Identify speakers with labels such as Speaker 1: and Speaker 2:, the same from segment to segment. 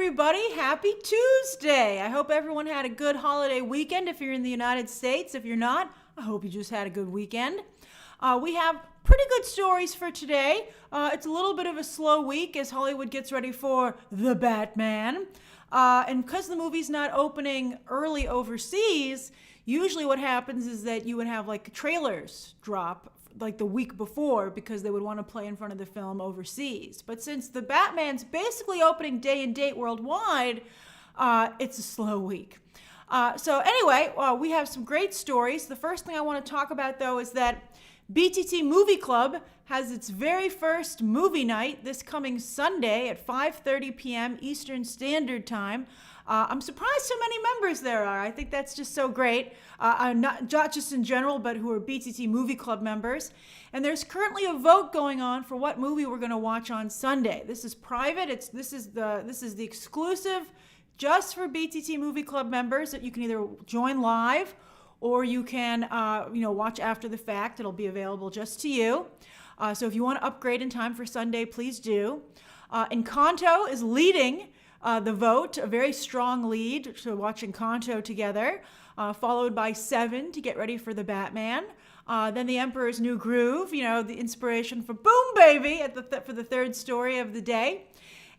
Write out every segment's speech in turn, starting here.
Speaker 1: everybody. Happy Tuesday. I hope everyone had a good holiday weekend if you're in the United States. If you're not, I hope you just had a good weekend. We have pretty good stories for today. It's a little bit of a slow week as Hollywood gets ready for The Batman. And because the movie's not opening early overseas, usually what happens is that you would have like trailers drop like the week before because they would want to play in front of the film overseas. But since The Batman's basically opening day and date worldwide, it's a slow week. So anyway, we have some great stories. The first thing I want to talk about, though, is that BTT Movie Club has its very first movie night this coming Sunday at 5:30 p.m. Eastern Standard Time. I'm surprised how many members there are. I think that's just so great. Not just in general, but who are BTT Movie Club members. And there's currently a vote going on for what movie we're going to watch on Sunday. This is private. This is the exclusive just for BTT Movie Club members that you can either join live or you can watch after the fact. It'll be available just to you. So if you want to upgrade in time for Sunday, please do. Encanto is leading the vote, a very strong lead to watch Encanto together, followed by Seven to get ready for The Batman. Then The Emperor's New Groove, the inspiration for Boom Baby for the third story of the day.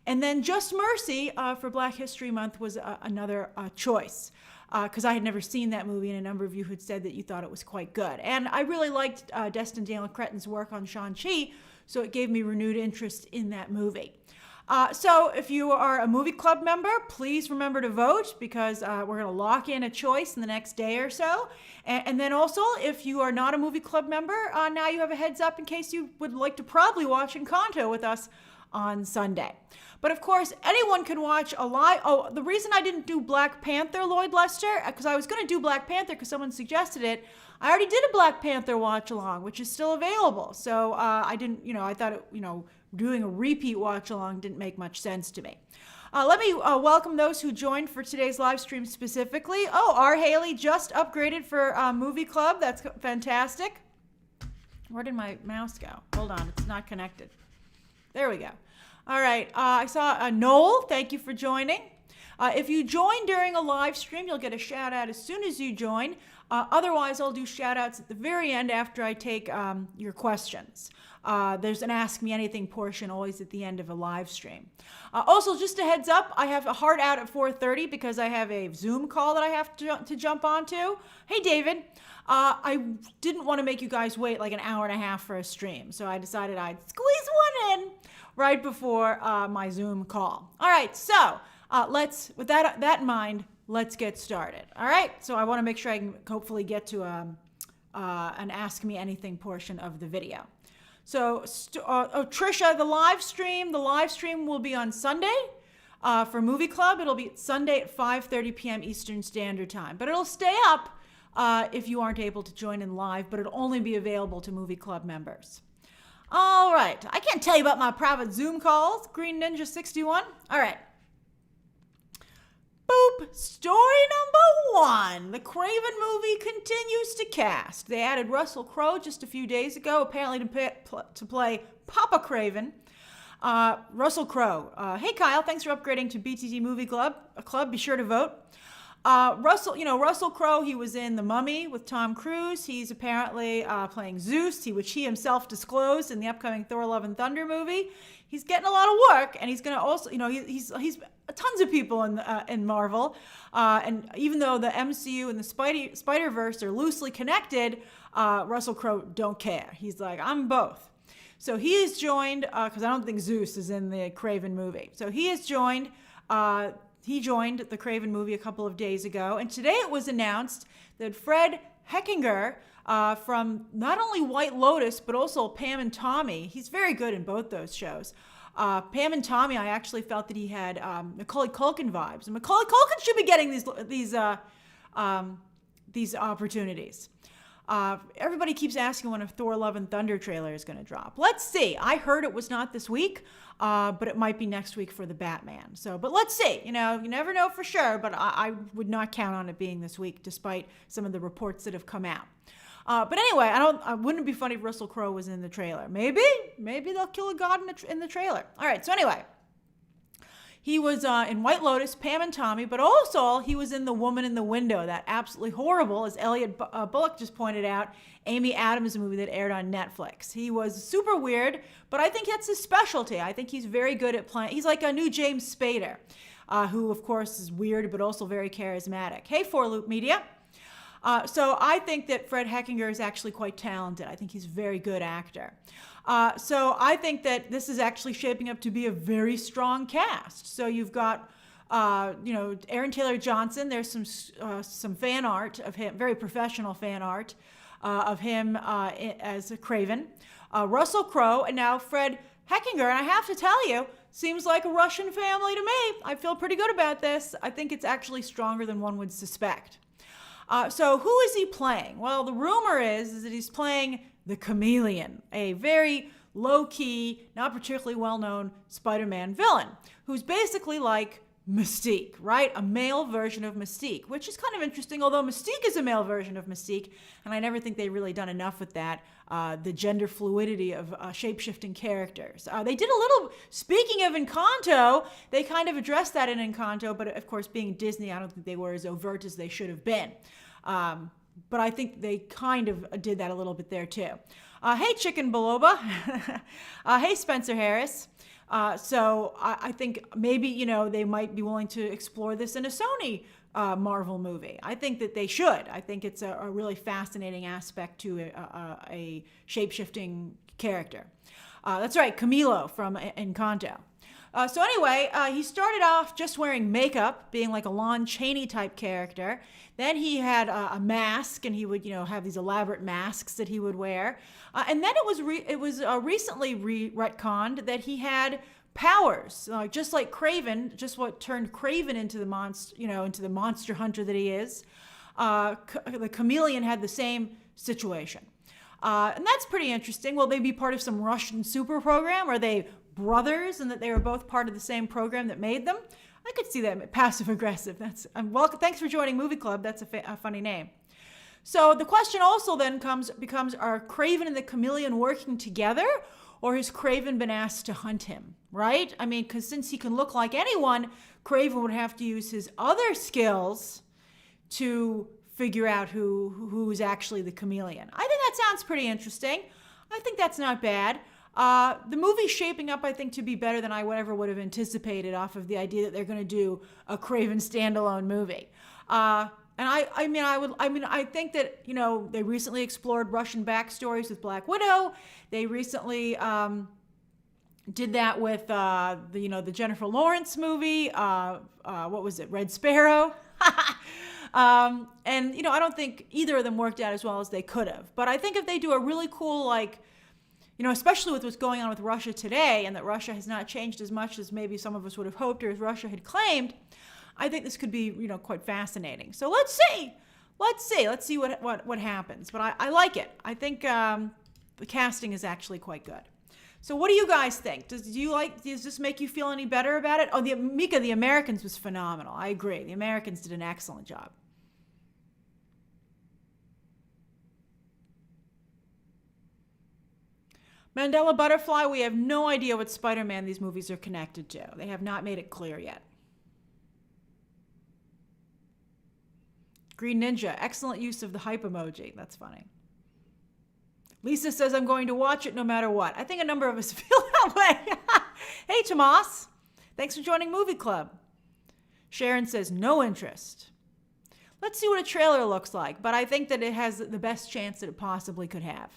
Speaker 1: And then Just Mercy for Black History Month was another choice, because I had never seen that movie, and a number of you had said that you thought it was quite good. And I really liked Destin Daniel Cretton's work on Shang-Chi, so it gave me renewed interest in that movie. So if you are a movie club member, please remember to vote, because we're going to lock in a choice in the next day or so. And then also, if you are not a movie club member, now you have a heads up in case you would like to probably watch Encanto with us on Sunday. But of course, anyone can watch a live. Oh, the reason I didn't do Black Panther, Lloyd Lester, because I was going to do Black Panther because someone suggested it. I already did a Black Panther watch along, which is still available. So I didn't, I thought, doing a repeat watch along didn't make much sense to me. Let me welcome those who joined for today's live stream specifically. Oh, R. Haley just upgraded for Movie Club. That's fantastic. Where did my mouse go? Hold on, it's not connected. There we go. All right, I saw Noel. Thank you for joining. If you join during a live stream, you'll get a shout out as soon as you join. Otherwise, I'll do shout outs at the very end after I take your questions. There's an Ask Me Anything portion always at the end of a live stream. Also, just a heads up, I have a hard out at 4:30 because I have a Zoom call that I have to jump onto. Hey, David. I didn't want to make you guys wait like an hour and a half for a stream, so I decided I'd squeeze one in right before my Zoom call. All right, so with that in mind, let's get started. All right, so I want to make sure I can hopefully get to an Ask Me Anything portion of the video. So, Trisha, the live stream will be on Sunday. For Movie Club, it'll be Sunday at 5:30 p.m. Eastern Standard Time. But it'll stay up if you aren't able to join in live, but it'll only be available to Movie Club members. All right, I can't tell you about my private Zoom calls, Green Ninja 61. All right. Boop. Story number one. The Kraven movie continues to cast. They added Russell Crowe just a few days ago, apparently to play Papa Kraven. Russell Crowe. Hey, Kyle, thanks for upgrading to BTT Movie Club. Be sure to vote. Russell Crowe, he was in The Mummy with Tom Cruise. He's apparently playing Zeus, which he himself disclosed in the upcoming Thor: Love and Thunder movie. He's getting a lot of work, and he's going to also, he's tons of people in Marvel. And even though the MCU and the Spider-Verse are loosely connected, Russell Crowe don't care. He's like, I'm both. So he is joined, because I don't think Zeus is in the Kraven movie. So he is joined. He joined the Kraven movie a couple of days ago, and today it was announced that Fred Hechinger, from not only White Lotus, but also Pam and Tommy, he's very good in both those shows. Pam and Tommy, I actually felt that he had Macaulay Culkin vibes, and Macaulay Culkin should be getting these opportunities. Everybody keeps asking when a Thor: Love and Thunder trailer is going to drop. Let's see. I heard it was not this week, but it might be next week for the Batman. But let's see. You never know for sure, but I would not count on it being this week, despite some of the reports that have come out. But anyway, wouldn't it be funny if Russell Crowe was in the trailer? Maybe they'll kill a god in the trailer. All right. So anyway, He was in White Lotus, Pam and Tommy, but also he was in The Woman in the Window, that absolutely horrible, as Elliot Bullock just pointed out, Amy Adams movie that aired on Netflix. He was super weird, but I think that's his specialty. I think he's very good at playing. He's like a new James Spader, who, of course, is weird, but also very charismatic. Hey, Four Loop Media. So I think that Fred Hechinger is actually quite talented. I think he's a very good actor. So I think that this is actually shaping up to be a very strong cast. So you've got, Aaron Taylor Johnson. There's some fan art of him, very professional fan art of him as a Kraven. Russell Crowe, and now Fred Hechinger. And I have to tell you, seems like a Russian family to me. I feel pretty good about this. I think it's actually stronger than one would suspect. So who is he playing? Well, the rumor is that he's playing the Chameleon, a very low-key, not particularly well-known Spider-Man villain, who's basically like Mystique, right? A male version of Mystique, which is kind of interesting, although Mystique is a male version of Mystique, and I never think they've really done enough with that, the gender fluidity of shape-shifting characters. They did a little, speaking of Encanto, they kind of addressed that in Encanto, but of course, being Disney, I don't think they were as overt as they should have been. But I think they kind of did that a little bit there too. Hey, Chicken Baloba. Hey, Spencer Harris. So I think maybe, they might be willing to explore this in a Sony Marvel movie. I think that they should. I think it's a really fascinating aspect to a shape-shifting character. That's right, Camilo from Encanto. So anyway, he started off just wearing makeup, being like a Lon Chaney type character. Then he had a mask, and he would, have these elaborate masks that he would wear. And then it was recently retconned that he had powers, just like Kraven, just what turned Kraven into the into the monster hunter that he is. The Chameleon had the same situation. And that's pretty interesting. Will they be part of some Russian super program? Are they brothers, and that they were both part of the same program that made them? I could see that. Passive aggressive. That's welcome. Thanks for joining Movie Club. That's a funny name. So the question also then becomes: are Kraven and the Chameleon working together, or has Kraven been asked to hunt him? Right? I mean, because since he can look like anyone, Kraven would have to use his other skills to figure out who is actually the Chameleon. I think that sounds pretty interesting. I think that's not bad. The movie's shaping up, I think, to be better than I would have anticipated off of the idea that they're going to do a Kraven standalone movie. And I think that, they recently explored Russian backstories with Black Widow. They recently did that with the Jennifer Lawrence movie. What was it? Red Sparrow. And I don't think either of them worked out as well as they could have. But I think if they do a really cool, especially with what's going on with Russia today, and that Russia has not changed as much as maybe some of us would have hoped or as Russia had claimed, I think this could be, quite fascinating. So let's see what happens. But I like it. I think the casting is actually quite good. So what do you guys think? Does this make you feel any better about it? Oh, Mika, The Americans was phenomenal. I agree. The Americans did an excellent job. Mandela Butterfly, we have no idea what Spider-Man these movies are connected to. They have not made it clear yet. Green Ninja, excellent use of the hype emoji. That's funny. Lisa says, I'm going to watch it no matter what. I think a number of us feel that way. Hey, Tomas. Thanks for joining Movie Club. Sharon says, no interest. Let's see what a trailer looks like, but I think that it has the best chance that it possibly could have.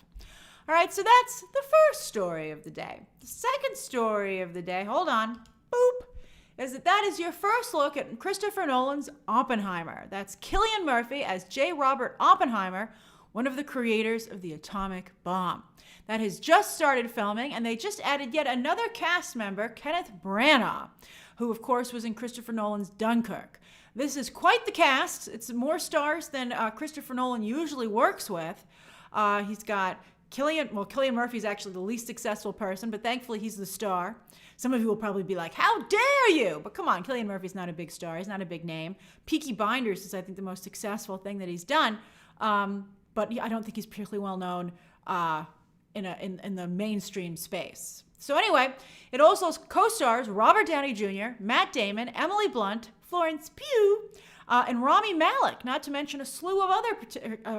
Speaker 1: All right, so that's the first story of the day. The second story of the day, hold on, boop, is that is your first look at Christopher Nolan's Oppenheimer. That's Cillian Murphy as J. Robert Oppenheimer, one of the creators of the atomic bomb. That has just started filming, and they just added yet another cast member, Kenneth Branagh, who, of course, was in Christopher Nolan's Dunkirk. This is quite the cast. It's more stars than Christopher Nolan usually works with. He's got Cillian Murphy's actually the least successful person, but thankfully he's the star. Some of you will probably be like, how dare you? But come on, Cillian Murphy's not a big star. He's not a big name. Peaky Blinders is, I think, the most successful thing that he's done. But I don't think he's particularly well known in the mainstream space. So anyway, it also co-stars Robert Downey Jr., Matt Damon, Emily Blunt, Florence Pugh, and Rami Malek, not to mention a slew of other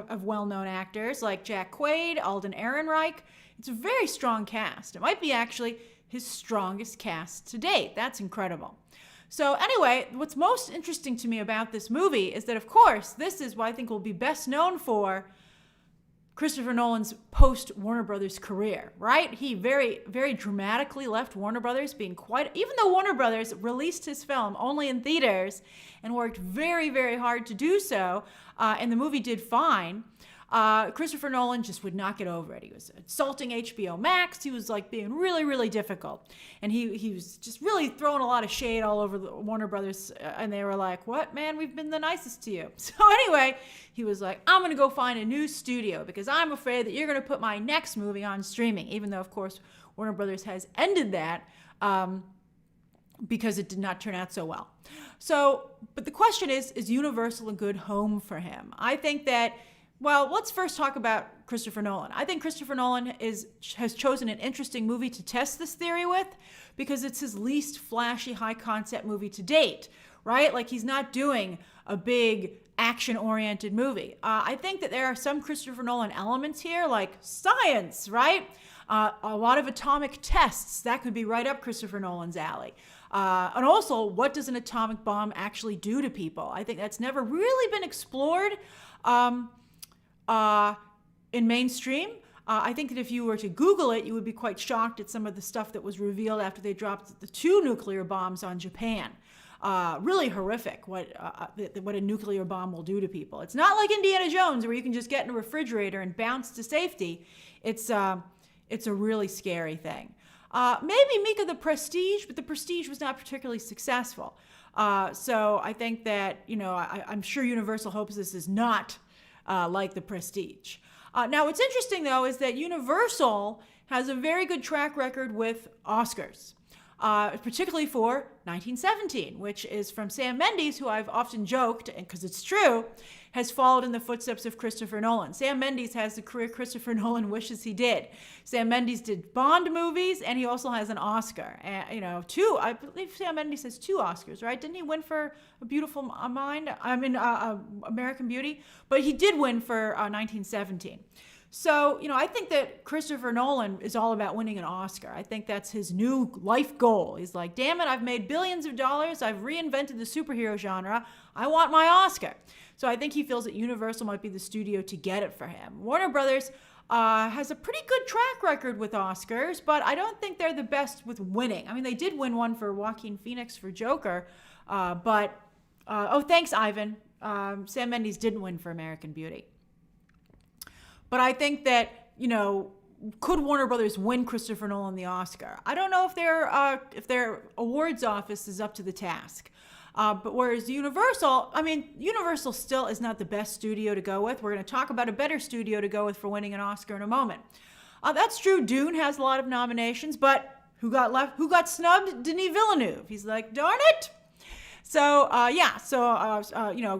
Speaker 1: of well-known actors like Jack Quaid, Alden Ehrenreich. It's a very strong cast. It might be actually his strongest cast to date. That's incredible. So anyway, what's most interesting to me about this movie is that, of course, this is what I think will be best known for Christopher Nolan's post-Warner Brothers career, right? He very, very dramatically left Warner Brothers, even though Warner Brothers released his film only in theaters and worked very, very hard to do so, and the movie did fine, Christopher Nolan just would not get over it. He was insulting HBO Max. He was like being really, really difficult. And he was just really throwing a lot of shade all over the Warner Brothers. And they were like, what, man? We've been the nicest to you. So anyway, he was like, I'm going to go find a new studio because I'm afraid that you're going to put my next movie on streaming. Even though, of course, Warner Brothers has ended that because it did not turn out so well. So, but the question is Universal a good home for him? I think that, well, let's first talk about Christopher Nolan. I think Christopher Nolan has chosen an interesting movie to test this theory with because it's his least flashy, high-concept movie to date, right? Like, he's not doing a big action-oriented movie. I think that there are some Christopher Nolan elements here, like science, right? A lot of atomic tests. That could be right up Christopher Nolan's alley. And also, what does an atomic bomb actually do to people? I think that's never really been explored in mainstream. I think that if you were to Google it, you would be quite shocked at some of the stuff that was revealed after they dropped the 2 nuclear bombs on Japan. Really horrific what a nuclear bomb will do to people. It's not like Indiana Jones where you can just get in a refrigerator and bounce to safety. It's a really scary thing. Maybe Mika the Prestige, but the Prestige was not particularly successful. So I think that, I'm sure Universal hopes this is not like the Prestige. Now, what's interesting, though, is that Universal has a very good track record with Oscars, particularly for 1917, which is from Sam Mendes, who I've often joked, and because it's true, has followed in the footsteps of Christopher Nolan. Sam Mendes has the career Christopher Nolan wishes he did. Sam Mendes did Bond movies, and he also has an Oscar. And, 2, I believe Sam Mendes has 2 Oscars, right? Didn't he win for A Beautiful Mind? American Beauty? But he did win for 1917. So, I think that Christopher Nolan is all about winning an Oscar. I think that's his new life goal. He's like, damn it, I've made billions of dollars. I've reinvented the superhero genre. I want my Oscar. So I think he feels that Universal might be the studio to get it for him. Warner Brothers has a pretty good track record with Oscars, but I don't think they're the best with winning. I mean, they did win one for Joaquin Phoenix for Joker, thanks, Ivan. Sam Mendes didn't win for American Beauty. But I think that, could Warner Brothers win Christopher Nolan the Oscar? I don't know if their awards office is up to the task. But whereas Universal still is not the best studio to go with. We're going to talk about a better studio to go with for winning an Oscar in a moment. That's true. Dune has a lot of nominations, but who got snubbed? Denis Villeneuve. He's like, darn it. So,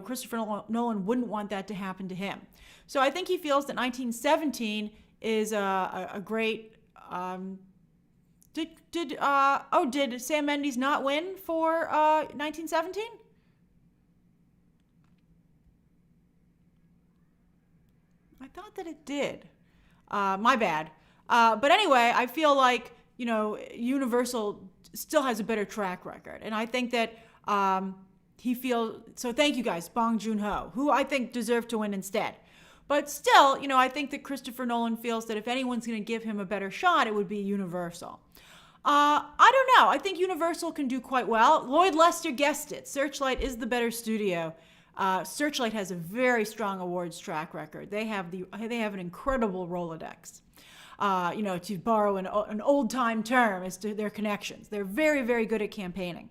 Speaker 1: Christopher Nolan wouldn't want that to happen to him. So I think he feels that 1917 is a great. Did Sam Mendes not win for 1917? I thought that it did. My bad. But anyway, I feel like Universal still has a better track record, and I think that he feels. So thank you guys, Bong Joon-ho, who I think deserved to win instead. But still, I think that Christopher Nolan feels that if anyone's going to give him a better shot, it would be Universal. I don't know. I think Universal can do quite well. Lloyd Lester guessed it. Searchlight is the better studio. Searchlight has a very strong awards track record. They have an incredible Rolodex. To borrow an old-time term as to their connections. They're very, very good at campaigning.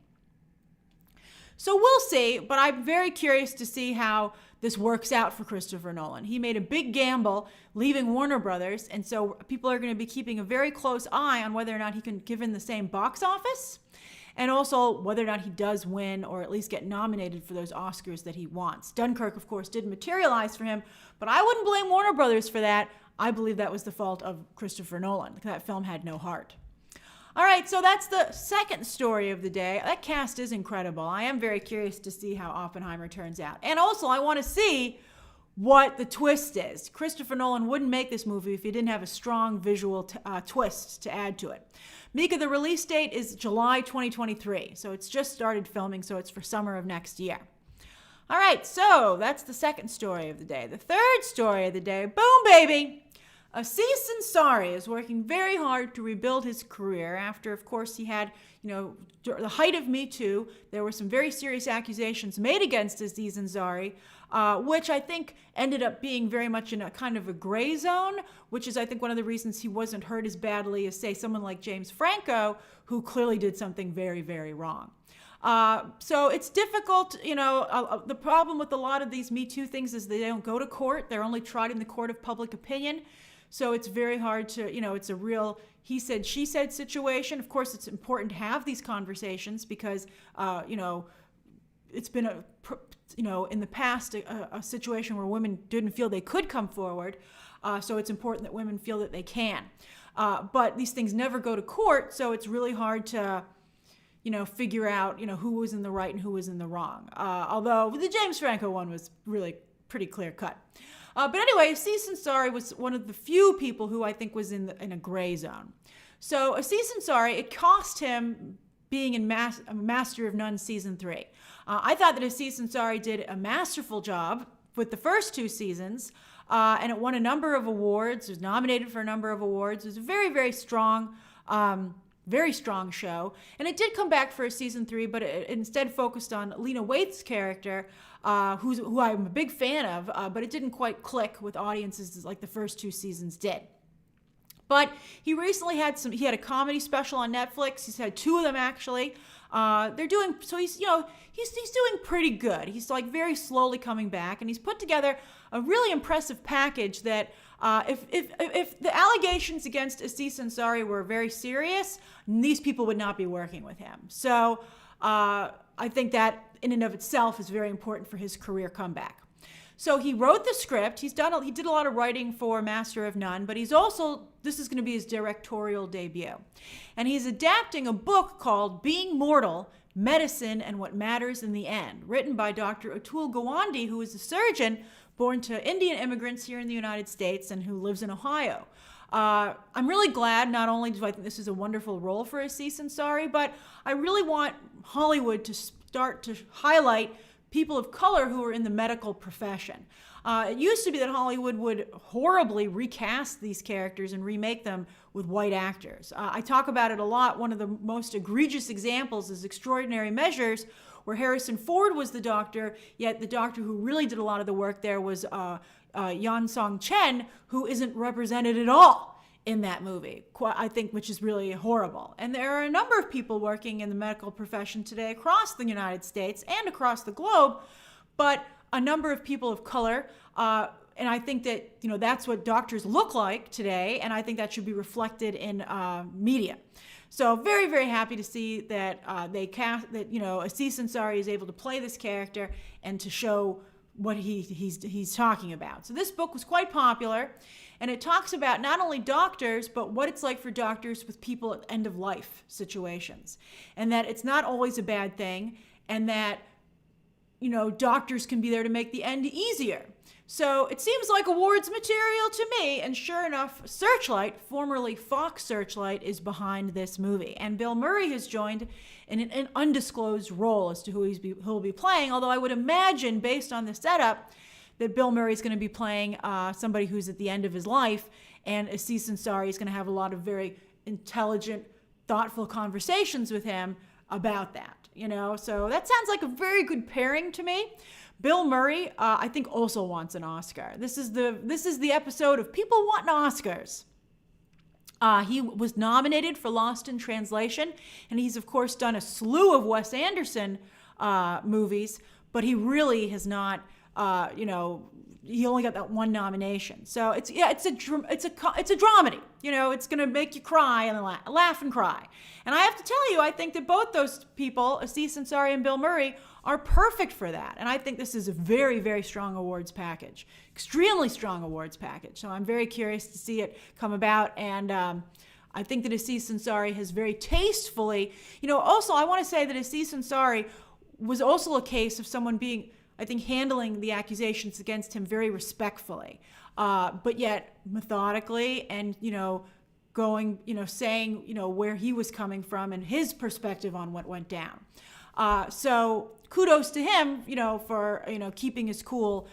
Speaker 1: So we'll see, but I'm very curious to see how this works out for Christopher Nolan. He made a big gamble leaving Warner Brothers, and so people are going to be keeping a very close eye on whether or not he can give in the same box office, and also whether or not he does win or at least get nominated for those Oscars that he wants. Dunkirk, of course, didn't materialize for him, but I wouldn't blame Warner Brothers for that. I believe that was the fault of Christopher Nolan. That film had no heart. All right, so that's the second story of the day. That cast is incredible. I am very curious to see how Oppenheimer turns out. And also, I want to see what the twist is. Christopher Nolan wouldn't make this movie if he didn't have a strong visual twist to add to it. Mika, the release date is July 2023, so it's just started filming, so it's for summer of next year. All right, so that's the second story of the day. The third story of the day, boom, baby! Aziz Ansari is working very hard to rebuild his career after, of course, he had, the height of Me Too. There were some very serious accusations made against Aziz Ansari, which I think ended up being very much in a kind of a gray zone, which is, I think, one of the reasons he wasn't hurt as badly as, say, someone like James Franco, who clearly did something very, very wrong. So it's difficult, the problem with a lot of these Me Too things is they don't go to court. They're only tried in the court of public opinion. So it's very hard to, it's a real he said, she said situation. Of course, it's important to have these conversations because, it's been in the past, a situation where women didn't feel they could come forward. So it's important that women feel that they can. But these things never go to court. So it's really hard to, figure out, who was in the right and who was in the wrong. Although the James Franco one was really pretty clear cut. But anyway, Aziz Ansari was one of the few people who I think was in a gray zone. So Aziz Ansari, it cost him being in Master of None Season 3. I thought that Aziz Ansari did a masterful job with the first two seasons, and it won a number of awards. It was nominated for a number of awards. It was a very, very strong show. And it did come back for a season 3, but it instead focused on Lena Waithe's character, who I'm a big fan of, but it didn't quite click with audiences like the first two seasons did. But he recently had he had a comedy special on Netflix. He's had 2 of them actually. He's doing pretty good. He's like very slowly coming back, and he's put together a really impressive package that if the allegations against Aziz Ansari were very serious, these people would not be working with him. So I think that in and of itself is very important for his career comeback. So he wrote the script. He did a lot of writing for Master of None, but this is going to be his directorial debut. And he's adapting a book called Being Mortal, Medicine and What Matters in the End, written by Dr. Atul Gawande, who is a surgeon born to Indian immigrants here in the United States and who lives in Ohio. I'm really glad, not only do I think this is a wonderful role for Aziz Ansari, but I really want Hollywood to start to highlight people of color who are in the medical profession. It used to be that Hollywood would horribly recast these characters and remake them with white actors. I talk about it a lot. One of the most egregious examples is Extraordinary Measures, where Harrison Ford was the doctor, yet the doctor who really did a lot of the work there was Yan Song Chen, who isn't represented at all in that movie, I think, which is really horrible. And there are a number of people working in the medical profession today across the United States and across the globe, but a number of people of color, and I think that that's what doctors look like today, and I think that should be reflected in media. So very, very happy to see that Aziz Ansari is able to play this character and to show what he's talking about. So this book was quite popular, and it talks about not only doctors, but what it's like for doctors with people at end-of-life situations, and that it's not always a bad thing, and that doctors can be there to make the end easier. So it seems like awards material to me, and sure enough, Searchlight, formerly Fox Searchlight, is behind this movie. And Bill Murray has joined in an undisclosed role as to who he'll be playing, although I would imagine, based on the setup, that Bill Murray's going to be playing somebody who's at the end of his life, and Aziz Ansari is going to have a lot of very intelligent, thoughtful conversations with him about that. So that sounds like a very good pairing to me. Bill Murray, I think, also wants an Oscar. This is the episode of People Wanting Oscars. He was nominated for Lost in Translation, and he's, of course, done a slew of Wes Anderson movies, but he really has not, he only got that one nomination. So it's a dramedy. It's going to make you cry and laugh and cry. And I have to tell you, I think that both those people, Aziz Ansari and Bill Murray, are perfect for that. And I think this is a very, very strong awards package, extremely strong awards package. So I'm very curious to see it come about. And I think that Aziz Ansari has very tastefully, also I want to say that Aziz Ansari was also a case of someone being, I think, handling the accusations against him very respectfully, but yet methodically and, going, saying, where he was coming from and his perspective on what went down. So kudos to him, for, keeping his cool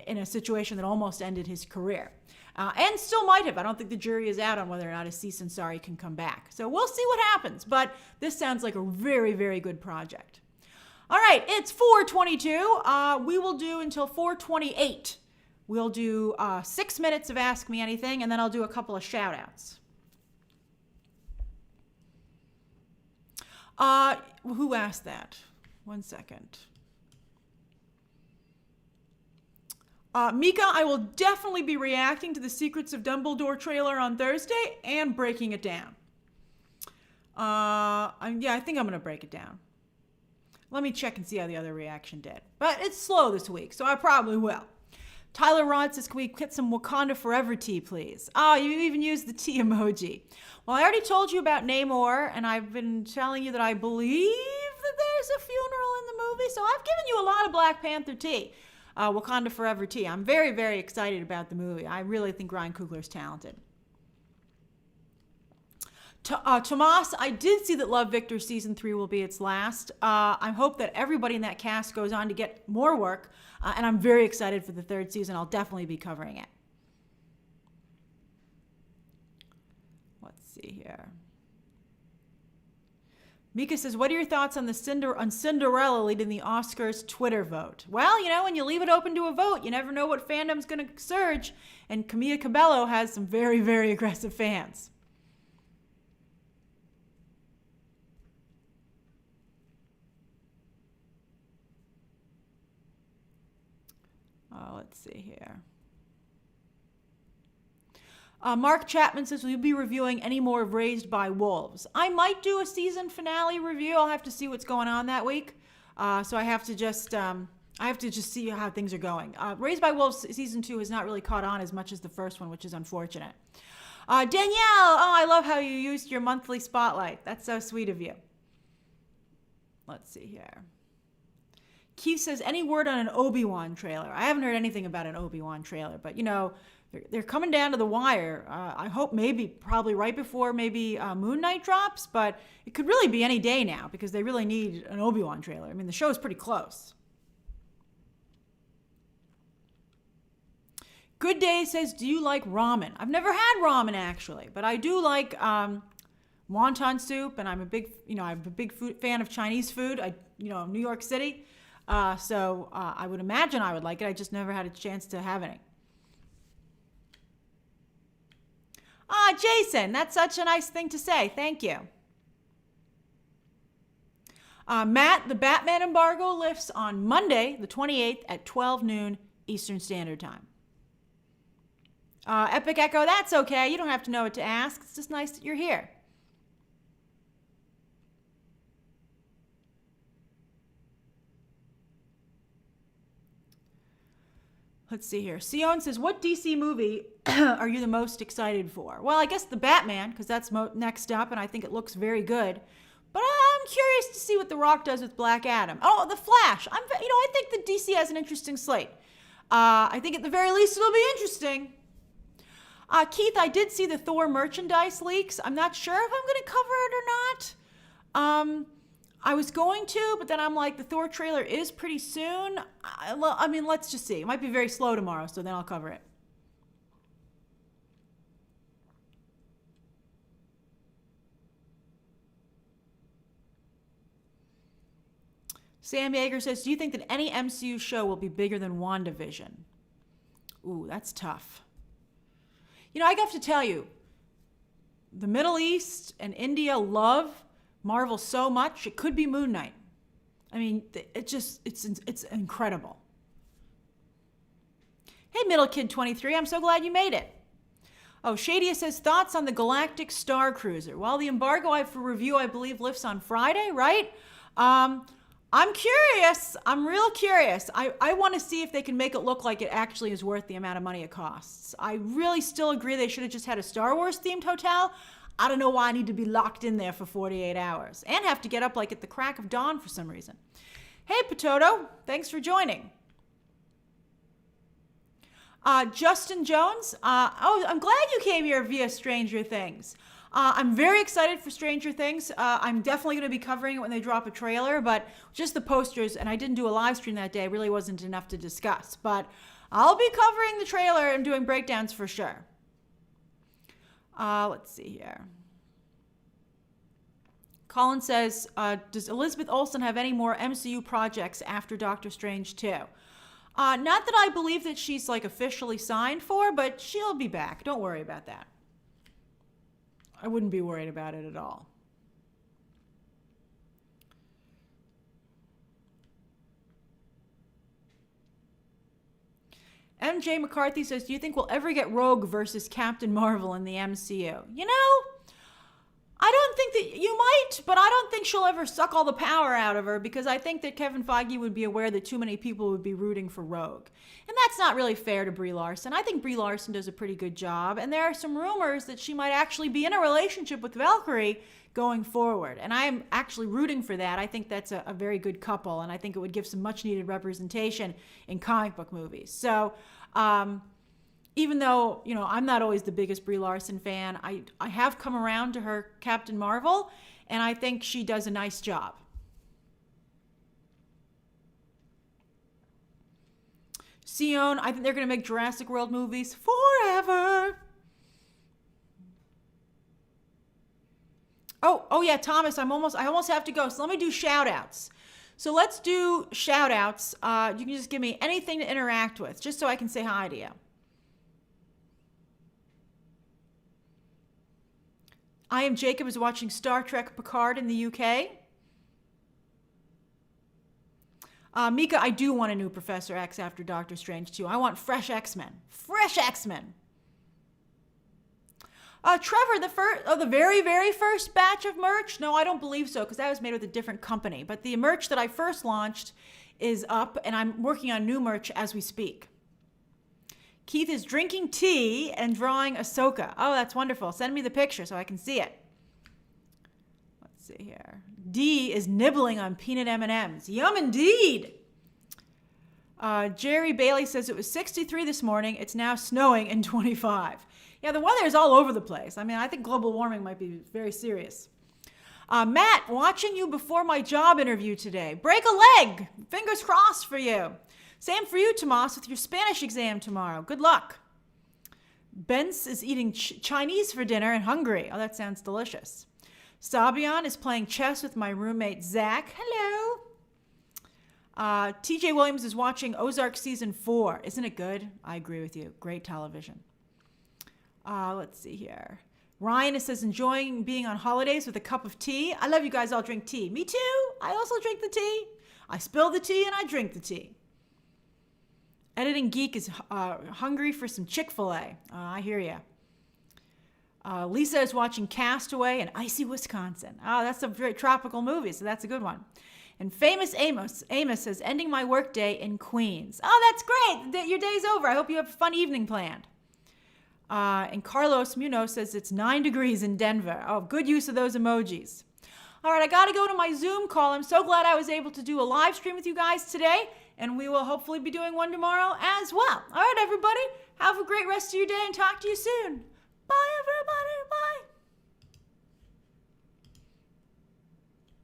Speaker 1: in a situation that almost ended his career. And still might have. I don't think the jury is out on whether or not Aziz Ansari can come back. So we'll see what happens. But this sounds like a very, very good project. All right, it's 4:22. We will do until 4:28. We'll do 6 minutes of Ask Me Anything, and then I'll do a couple of shout-outs. Who asked that? 1 second. Mika, I will definitely be reacting to the Secrets of Dumbledore trailer on Thursday and breaking it down. I think I'm going to break it down. Let me check and see how the other reaction did. But it's slow this week, so I probably will. Tyler Rod says, can we get some Wakanda Forever tea, please? Oh, you even used the tea emoji. Well, I already told you about Namor, and I've been telling you that I believe that there's a funeral in the movie, so I've given you a lot of Black Panther tea. Wakanda Forever tea. I'm very, very excited about the movie. I really think Ryan Coogler's talented. Tomas, I did see that Love Victor Season 3 will be its last. I hope that everybody in that cast goes on to get more work, and I'm very excited for the third season. I'll definitely be covering it. Let's see here. Mika says, what are your thoughts on Cinderella leading the Oscars Twitter vote? Well, when you leave it open to a vote, you never know what fandom's going to surge, and Camila Cabello has some very, very aggressive fans. Let's see here. Mark Chapman says, will you be reviewing any more of Raised by Wolves? I might do a season finale review. I'll have to see what's going on that week. So I have to just see how things are going. Raised by Wolves season 2 has not really caught on as much as the first one, which is unfortunate. Danielle, I love how you used your monthly spotlight. That's so sweet of you. Let's see here. Keith says, any word on an Obi-Wan trailer? I haven't heard anything about an Obi-Wan trailer, but they're coming down to the wire. I hope probably right before Moon Knight drops, but it could really be any day now because they really need an Obi-Wan trailer. I mean, the show is pretty close. Good Day says, do you like ramen? I've never had ramen actually, but I do like wonton soup, and I'm a big fan of Chinese food. New York City. So I would imagine I would like it. I just never had a chance to have any. Jason, that's such a nice thing to say. Thank you. Matt, the Batman embargo lifts on Monday, the 28th at 12 noon Eastern Standard Time. Epic Echo, that's okay. You don't have to know what to ask. It's just nice that you're here. Let's see here. Sion says, what DC movie are you the most excited for? Well, I guess the Batman, because that's next up, and I think it looks very good. But I'm curious to see what The Rock does with Black Adam. Oh, The Flash. I think that DC has an interesting slate. I think at the very least it'll be interesting. Keith, I did see the Thor merchandise leaks. I'm not sure if I'm going to cover it or not. I was going to, but then I'm like, the Thor trailer is pretty soon. Let's just see. It might be very slow tomorrow, so then I'll cover it. Sam Yeager says, do you think that any MCU show will be bigger than WandaVision? Ooh, that's tough. I have to tell you, the Middle East and India love Marvel so much, it could be Moon Knight. I mean, it's incredible. Hey, Middle Kid 23, I'm so glad you made it. Oh, Shadia says, thoughts on the Galactic Star Cruiser. Well, the embargo for review, I believe, lifts on Friday, right? I'm curious. I'm real curious. I want to see if they can make it look like it actually is worth the amount of money it costs. I really still agree they should have just had a Star Wars themed hotel. I don't know why I need to be locked in there for 48 hours and have to get up like at the crack of dawn for some reason. Hey, Potato, thanks for joining. Justin Jones, I'm glad you came here via Stranger Things. I'm very excited for Stranger Things. I'm definitely going to be covering it when they drop a trailer, but just the posters, and I didn't do a live stream that day, really wasn't enough to discuss. But I'll be covering the trailer and doing breakdowns for sure. Let's see here. Colin says, does Elizabeth Olsen have any more MCU projects after Doctor Strange 2? Not that I believe that she's like officially signed for, but she'll be back. Don't worry about that. I wouldn't be worried about it at all. MJ McCarthy says, do you think we'll ever get Rogue versus Captain Marvel in the MCU? You know, I don't think that you might, but I don't think she'll ever suck all the power out of her because I think that Kevin Feige would be aware that too many people would be rooting for Rogue. And that's not really fair to Brie Larson. I think Brie Larson does a pretty good job, and there are some rumors that she might actually be in a relationship with Valkyrie going forward. And I'm actually rooting for that. I think that's a very good couple, and I think it would give some much-needed representation in comic book movies. So, even though, you know, I'm not always the biggest Brie Larson fan, I have come around to her Captain Marvel, and I think she does a nice job. Sion, I think they're going to make Jurassic World movies forever. Oh yeah, Thomas, I almost have to go. So let me do shout outs. So let's do shout outs. You can just give me anything to interact with, just so I can say hi to you. I am Jacob is watching Star Trek Picard in the UK. Mika, I do want a new Professor X after Doctor Strange 2. I want fresh X-Men. Fresh X-Men. Trevor, the very, very first batch of merch? No, I don't believe so, because that was made with a different company. But the merch that I first launched is up, and I'm working on new merch as we speak. Keith is drinking tea and drawing Ahsoka. Oh, that's wonderful. Send me the picture so I can see it. Let's see here. D is nibbling on peanut M&Ms. Yum indeed. Jerry Bailey says it was 63 this morning. It's now snowing and 25. Yeah, the weather is all over the place. I mean, I think global warming might be very serious. Matt, watching you before my job interview today. Break a leg. Fingers crossed for you. Same for you, Tomas, with your Spanish exam tomorrow. Good luck. Benz is eating Chinese for dinner and hungry. Oh, that sounds delicious. Sabian is playing chess with my roommate, Zach. Hello. TJ Williams is watching Ozark Season 4. Isn't it good? I agree with you. Great television. Let's see here. Ryan says, enjoying being on holidays with a cup of tea. I love you guys all drink tea. Me too. I also drink the tea. I spill the tea and I drink the tea. Editing Geek is hungry for some Chick-fil-A. I hear you. Lisa is watching Castaway in icy Wisconsin. Oh, that's a very tropical movie, so that's a good one. And Famous Amos says, ending my workday in Queens. Oh, that's great. Your day's over. I hope you have a fun evening planned. And Carlos Munoz says it's 9 degrees in Denver. Oh, good use of those emojis. All right, I got to go to my Zoom call. I'm so glad I was able to do a live stream with you guys today, and we will hopefully be doing one tomorrow as well. All right, everybody, have a great rest of your day and talk to you soon. Bye, everybody.